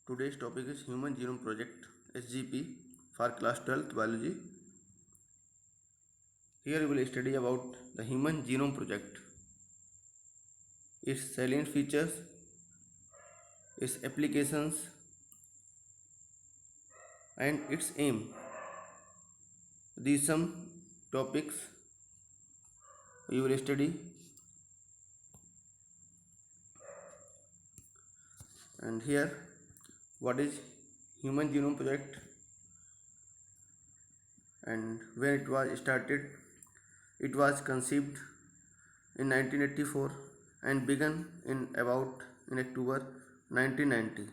Today's topic is Human Genome Project (HGP) for class 12th biology. Here we will study about the Human Genome Project, its salient features, its applications, and its aim. These some topics we will study, and here what is Human Genome Project and when it was started. It was conceived in 1984 and began in October 1990.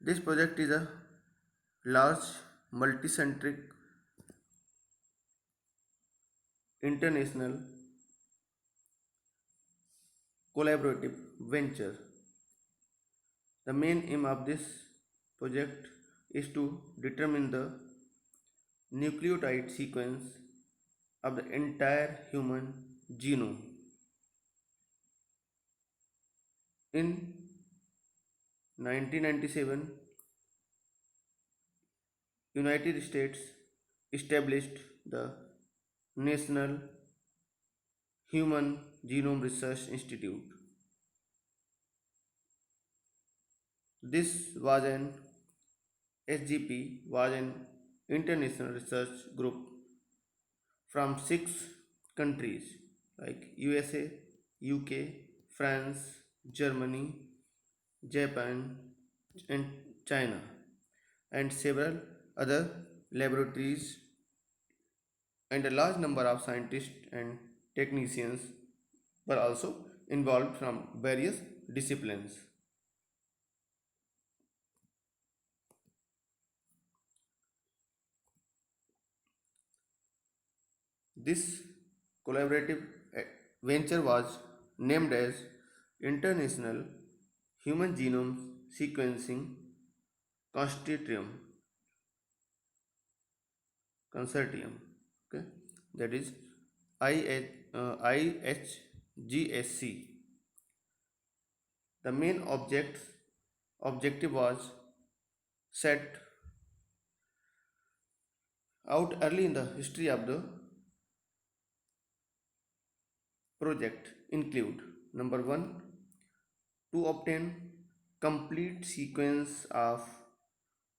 This project is a large multicentric international collaborative venture. The main aim of this project is to determine the nucleotide sequence of the entire human genome. In 1997, United States established the National Human Genome Research Institute. This was an SGP was an international research group from 6 countries like USA, UK, France, Germany, Japan, and China, and several other laboratories, and a large number of scientists and technicians were also involved from various disciplines. This collaborative venture was named as International Human Genome Sequencing Consortium. Consortium, okay, that is IHGSC. The main objective was set out early in the history of the project include number 1, to obtain complete sequence of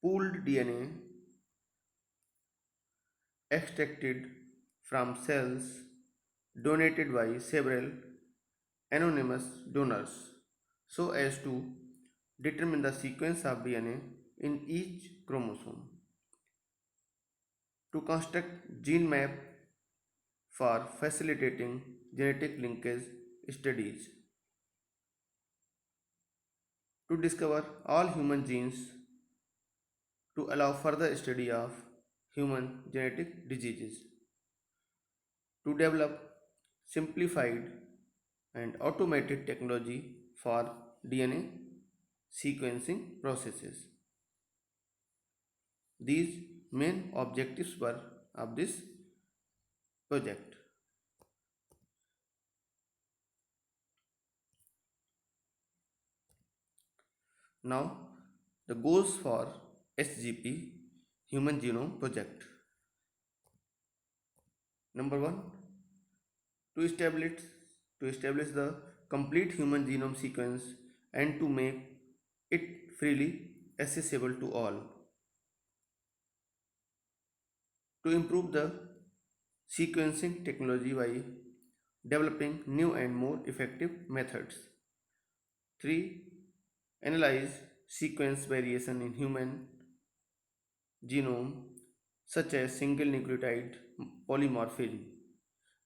pooled DNA extracted from cells donated by several anonymous donors so as to determine the sequence of DNA in each chromosome, to construct gene map for facilitating genetic linkage studies, to discover all human genes to allow further study of human genetic diseases, to develop simplified and automated technology for DNA sequencing processes. These main objectives were of this project. Now, the goals for SGP Human Genome Project. Number 1, to establish the complete human genome sequence and to make it freely accessible to all. To improve the sequencing technology by developing new and more effective methods. 3, analyze sequence variation in human genome such as single nucleotide polymorphism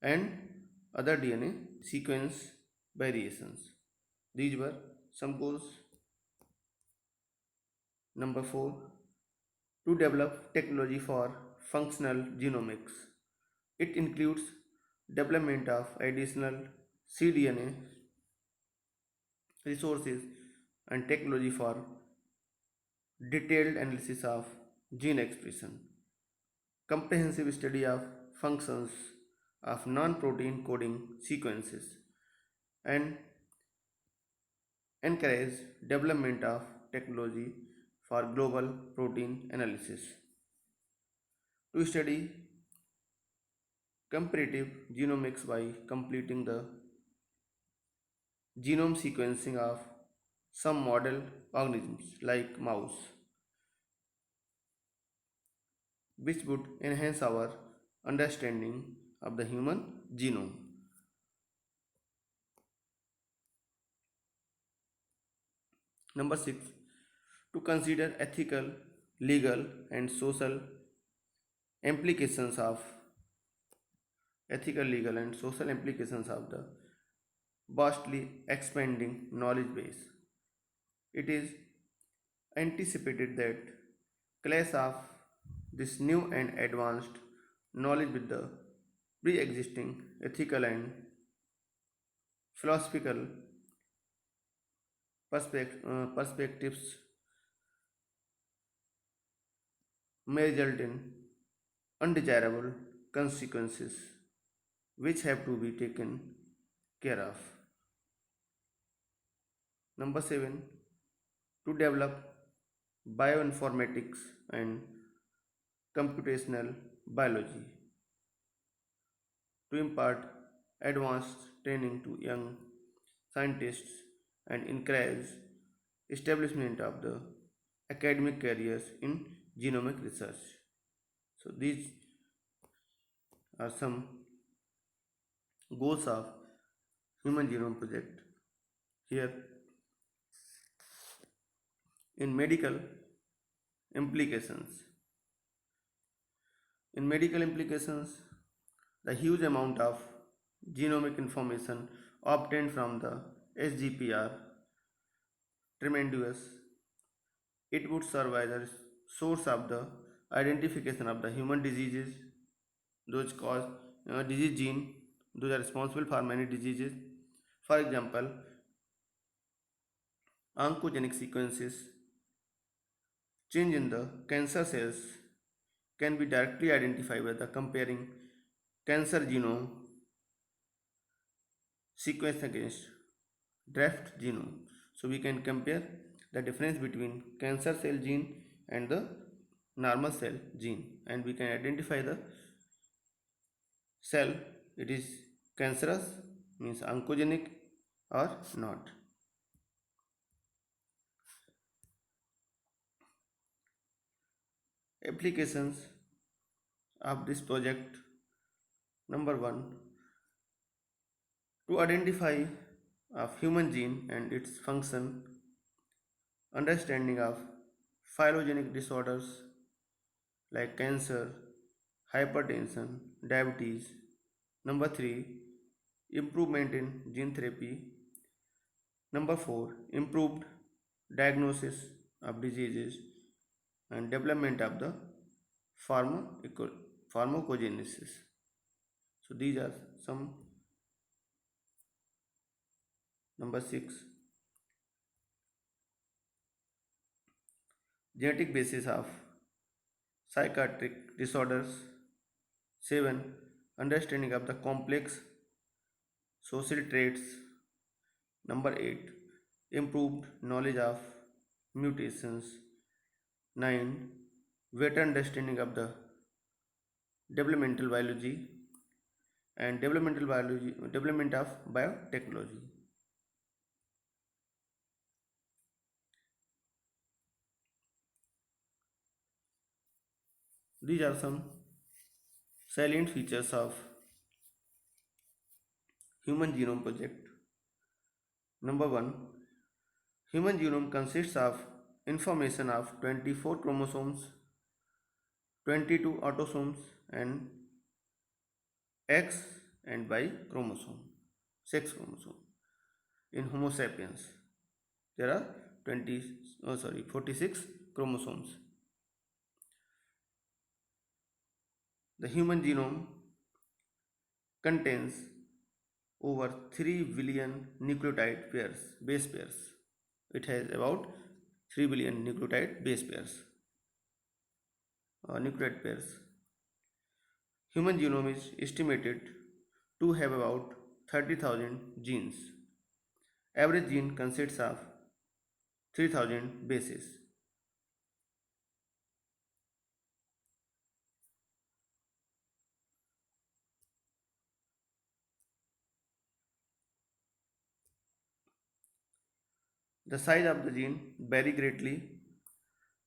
and other DNA sequence variations. These were some goals. Number 4, to develop technology for functional genomics. It includes development of additional cDNA resources and technology for detailed analysis of gene expression, comprehensive study of functions of non-protein coding sequences, and encourage development of technology for global protein analysis. To study comparative genomics by completing the genome sequencing of some model organisms like mouse, which would enhance our understanding of the human genome. Number 6, to consider legal, implications of legal, and social implications of the vastly expanding knowledge base. It is anticipated that clash of this new and advanced knowledge with the pre-existing ethical and philosophical perspectives may result in undesirable consequences which have to be taken care of. Number 7, to develop bioinformatics and computational biology, to impart advanced training to young scientists and encourage establishment of the academic careers in genomic research. So these are some goals of Human Genome Project. Here, in implications, in medical implications, the huge amount of genomic information obtained from the SGPR tremendous. It would serve as a source of the identification of the human diseases, those cause disease gene, those are responsible for many diseases. For example, oncogenic sequences, change in the cancer cells can be directly identified by the comparing cancer genome sequence against draft genome. So we can compare the difference between cancer cell gene and the normal cell gene, and we can identify the cell it is cancerous, means oncogenic or not. Applications of this project: number 1, to identify of human gene and its function, understanding of phylogenetic disorders like cancer, hypertension, diabetes. Number 3, improvement in gene therapy. Number 4, improved diagnosis of diseases and development of the pharmacogenesis. So these are some. Number 6, genetic basis of psychiatric disorders. 7, understanding of the complex social traits. Number 8, improved knowledge of mutations. 9, better understanding of the developmental biology and development of biotechnology. These are some salient features of Human Genome Project. Number 1, human genome consists of information of 24 chromosomes, 22 autosomes, and X and Y chromosome, sex chromosome. In Homo sapiens, there are 46 chromosomes. The human genome contains over 3 billion nucleotide pairs, base pairs. It has about 3 billion nucleotide base pairs, nucleotide pairs. Human genome is estimated to have about 30,000 genes. Average gene consists of 3000 bases. The size of the gene vary greatly,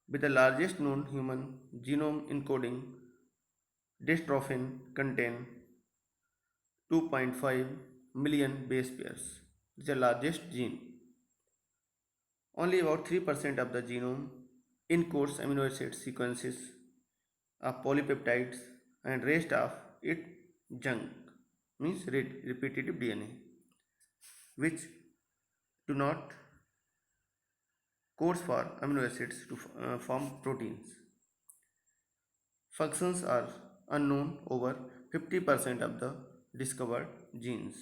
with the largest known human genome encoding dystrophin contain 2.5 million base pairs. It is the largest gene. Only about 3% of the genome encodes amino acid sequences of polypeptides, and rest of it junk, means repetitive DNA, which do not codes for amino acids to form proteins. Functions are unknown over 50% of the discovered genes.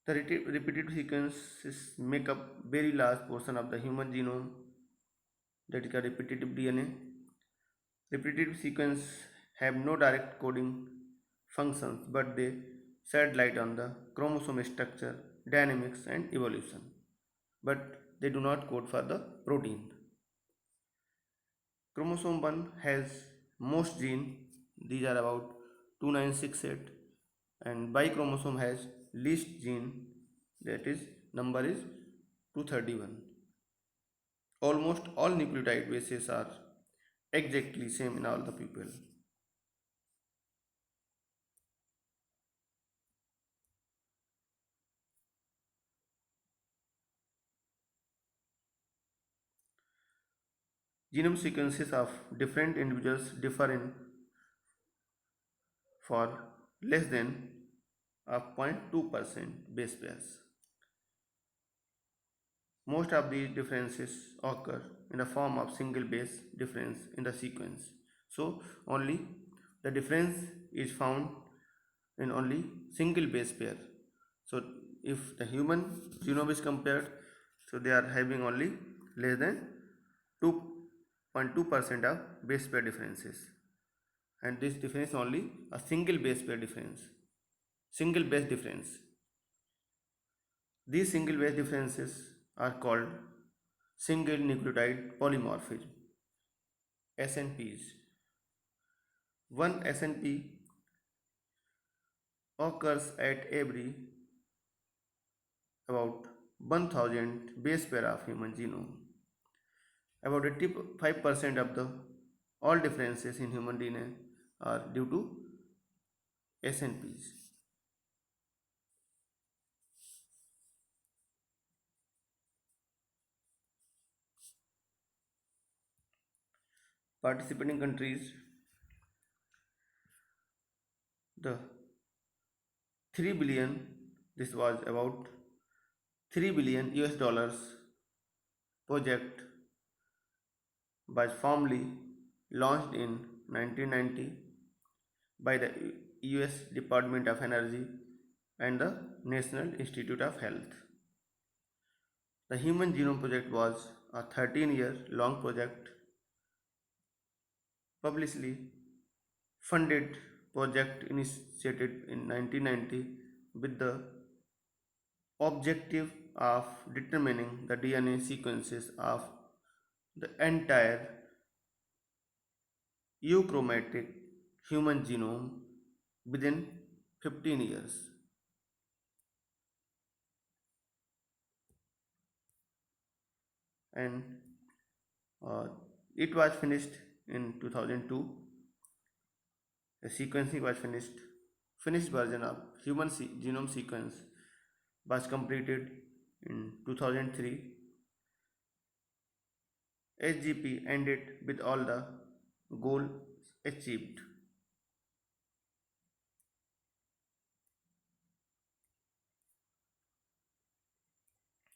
The repetitive sequences make up very large portion of the human genome, that is called repetitive DNA. Repetitive sequences have no direct coding functions, but they shed light on the chromosome structure, dynamics, and evolution. But they do not code for the protein. Chromosome 1 has most gene, these are about 2968, and Y chromosome has least gene, that is number is 231. Almost all nucleotide bases are exactly same in all the people. Genome sequences of different individuals differ in for less than 0.2% base pairs. Most of these differences occur in the form of single base difference in the sequence. So only the difference is found in only single base pair. So if the human genome is compared, so they are having only less than 2.2% of base pair differences, and this difference only a single base pair difference, single base difference. These single base differences are called single nucleotide polymorphism, SNPs. One SNP occurs at every about 1000 base pair of human genome. About 85% of the all differences in human DNA are due to SNPs. Participating countries, the 3 billion, this was about 3 billion US dollars project was formally launched in 1990 by the US Department of Energy and the National Institute of Health. The Human Genome Project was a 13-year long project, publicly funded project initiated in 1990 with the objective of determining the DNA sequences of the entire euchromatic human genome within 15 years. And uh, it was finished in 2002. The sequencing was finished. Finished version of human genome sequence was completed in 2003. SGP ended with all the goals achieved.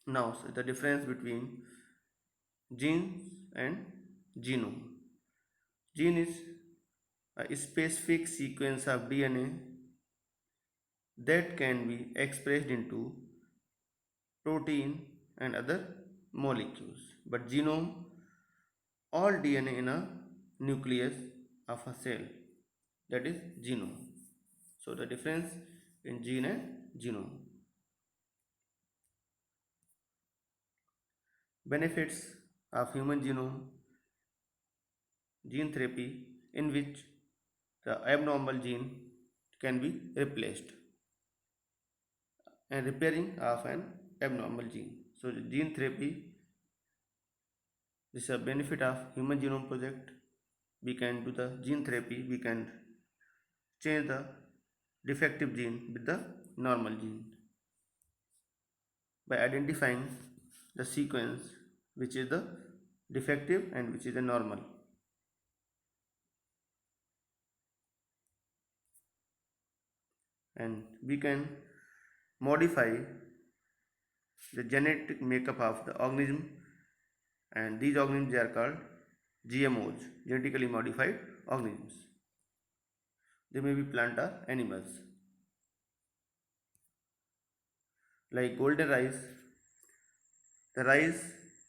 Now, so the difference between genes and genome. Gene is a specific sequence of DNA that can be expressed into protein and other molecules. But genome, all DNA in a nucleus of a cell. that is genome. So the difference in gene and genome. Benefits of human genome gene therapy, in which the abnormal gene can be replaced, and repairing of an abnormal gene. So the gene therapy, this is a benefit of human genome project. We can do the gene therapy, we can change the defective gene with the normal gene by identifying the sequence which is the defective and which is the normal. And we can modify the genetic makeup of the organism, and these organisms are called GMOs, genetically modified organisms. They may be plant or animals. Like golden rice, the rice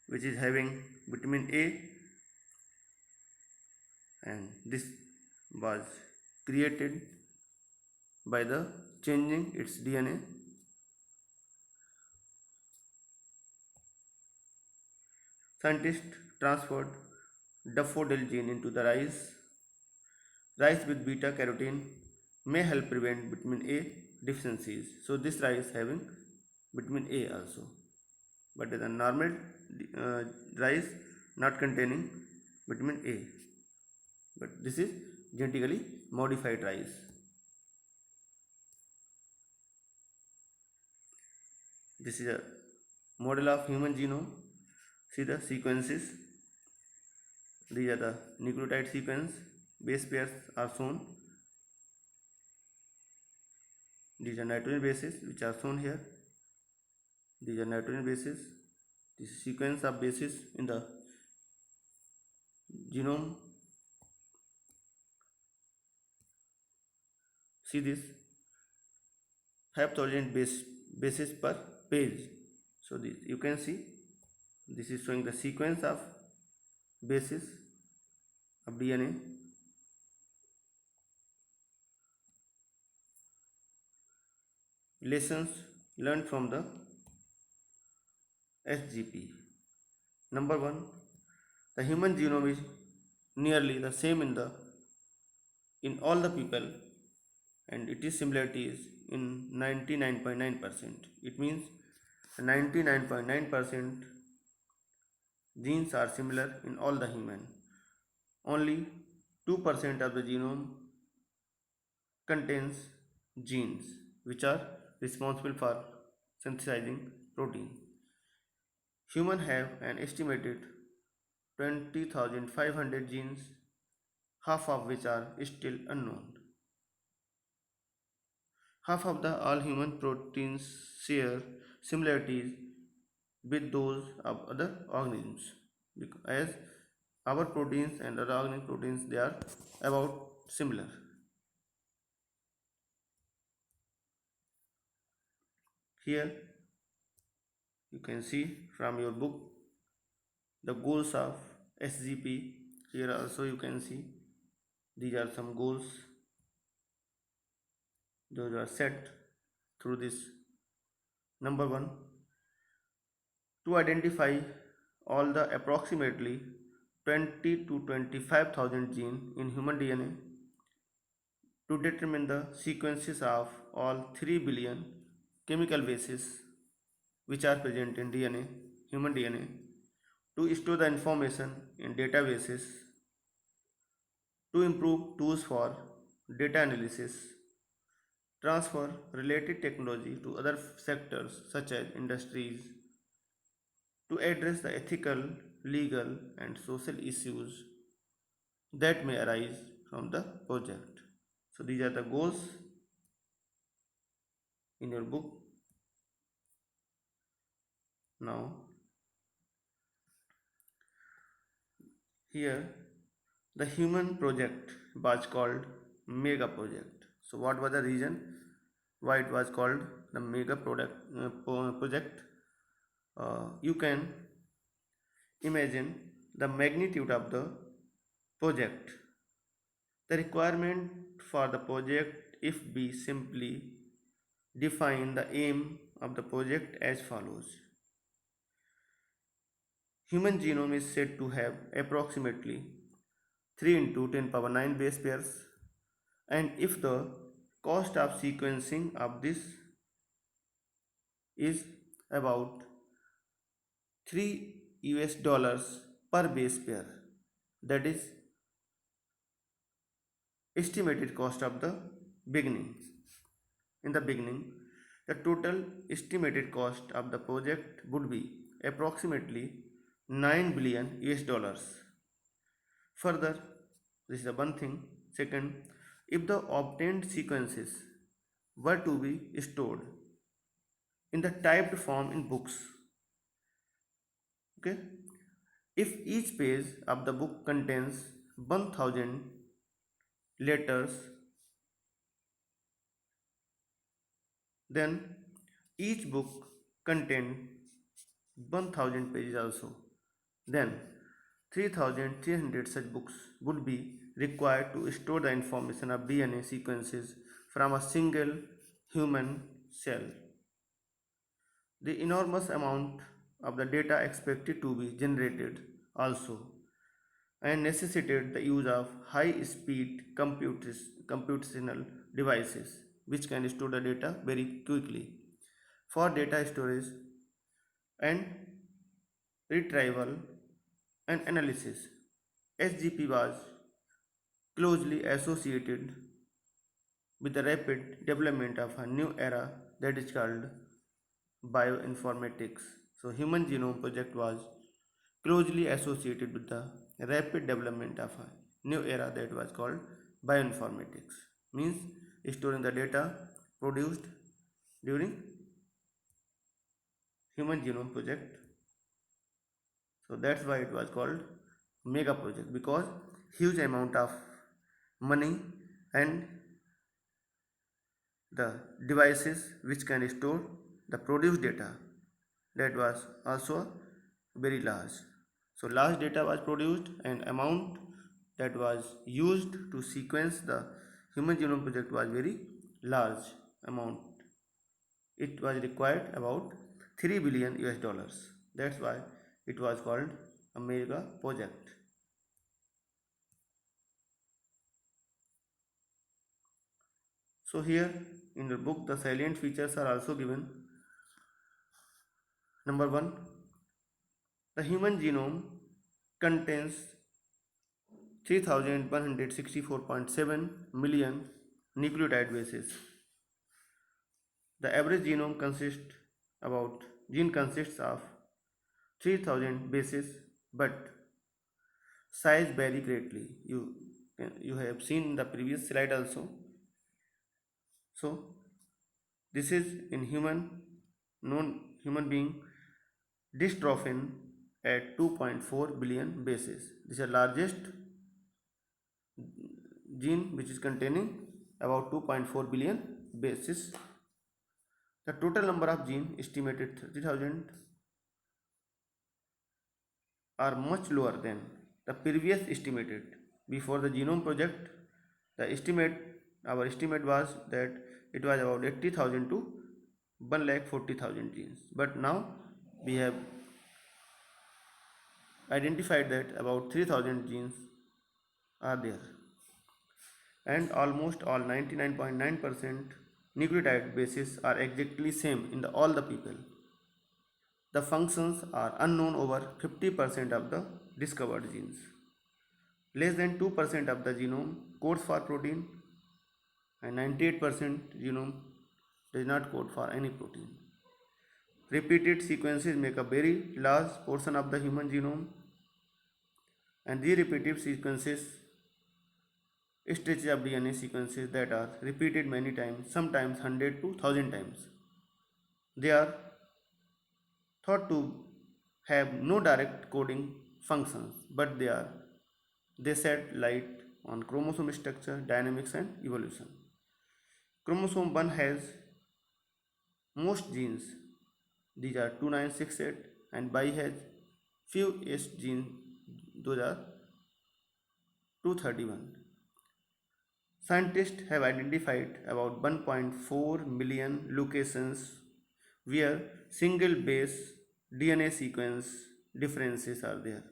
which is having vitamin A, and this was created by the changing its DNA. Scientists transferred daffodil gene into the rice. Rice with beta carotene may help prevent vitamin A deficiencies. So this rice having vitamin A also, but the normal rice not containing vitamin A. But this is genetically modified rice. This is a model of human genome. See the sequences. These are the nucleotide sequence. Base pairs are shown. These are nitrogen bases which are shown here. These are nitrogen bases. This is sequence of bases in the genome. See this 5,000 bases per page. So this you can see, this is showing the sequence of bases of DNA. Lessons learned from the SGP. Number 1, the human genome is nearly the same in all the people, and its similarity is in 99.9%. It means 99.9% genes are similar in all the human. Only 2% of the genome contains genes which are responsible for synthesizing protein. Humans have an estimated 20,500 genes, half of which are still unknown. Half of the all human proteins share similarities with those of other organisms, as our proteins and other organism proteins, they are about similar. Here you can see from your book the goals of SGP. Here also you can see these are some goals. Those are set through this. Number 1, to identify all the approximately 20 to 25,000 genes in human DNA, to determine the sequences of all 3 billion chemical bases which are present in DNA, human DNA, to store the information in databases, to improve tools for data analysis, transfer related technology to other sectors such as industries, to address the ethical, legal, and social issues that may arise from the project. So these are the goals in your book. Now here the human project was called mega project. So what was the reason why it was called the mega project? You can imagine the magnitude of the project. The requirement for the project if we simply define the aim of the project as follows. Human genome is said to have approximately 3 into 10 power 9 base pairs, and if the cost of sequencing of this is about 3 US dollars per base pair, that is estimated cost of the beginning. In the beginning, the total estimated cost of the project would be approximately 9 billion US dollars. Further, this is the one thing. Second, if the obtained sequences were to be stored in the typed form in books, okay, if each page of the book contains 1000 letters, then each book contained 1000 pages also. Then 3300 such books would be required to store the information of DNA sequences from a single human cell. The enormous amount of the data expected to be generated also and necessitated the use of high speed computational devices which can store the data very quickly. For data storage and retrieval and analysis, SGP was closely associated with the rapid development of a new era that is called bioinformatics. So, Human Genome Project was closely associated with the rapid development of a new era that was called bioinformatics. Means storing the data produced during Human Genome Project. So that's why it was called mega project, because huge amount of money and the devices which can store the produced data, that was also very large. So large data was produced and amount that was used to sequence the Human Genome Project was very large amount. It was required about 3 billion US dollars. That's why it was called a mega project. So here in the book the salient features are also given. Number 1, the human genome contains 3164.7 million nucleotide bases. The average gene consists of 3000 bases, but size vary greatly. You have seen the previous slide also. So this is in human being dystrophin at 2.4 billion bases. This is the largest gene which is containing about 2.4 billion bases. The total number of genes estimated 30,000 are much lower than the previous estimated. Before the genome project, our estimate was that it was about 80,000 to 1,40,000 genes, but now we have identified that about 3,000 genes are there, and almost all 99.9% nucleotide bases are exactly same in all the people. The functions are unknown over 50% of the discovered genes. Less than 2% of the genome codes for protein, and 98% genome does not code for any protein. Repeated sequences make a very large portion of the human genome, and these repetitive sequences stretches of DNA sequences that are repeated many times, sometimes 100 to 1000 times. They are thought to have no direct coding functions, but they shed light on chromosome structure, dynamics, and evolution. Chromosome 1 has most genes, these are 2968, and Y has few S genes, those are 231. Scientists have identified about 1.4 million locations where single base DNA sequence differences are there.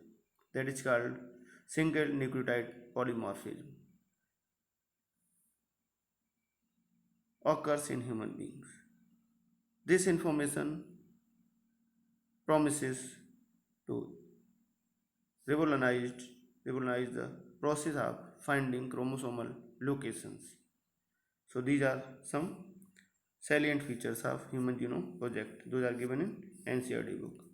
That is called single nucleotide polymorphism occurs in human beings. This information promises to revolutionize the process of finding chromosomal locations. So these are some salient features of Human Genome Project. Those are given in NCERT book.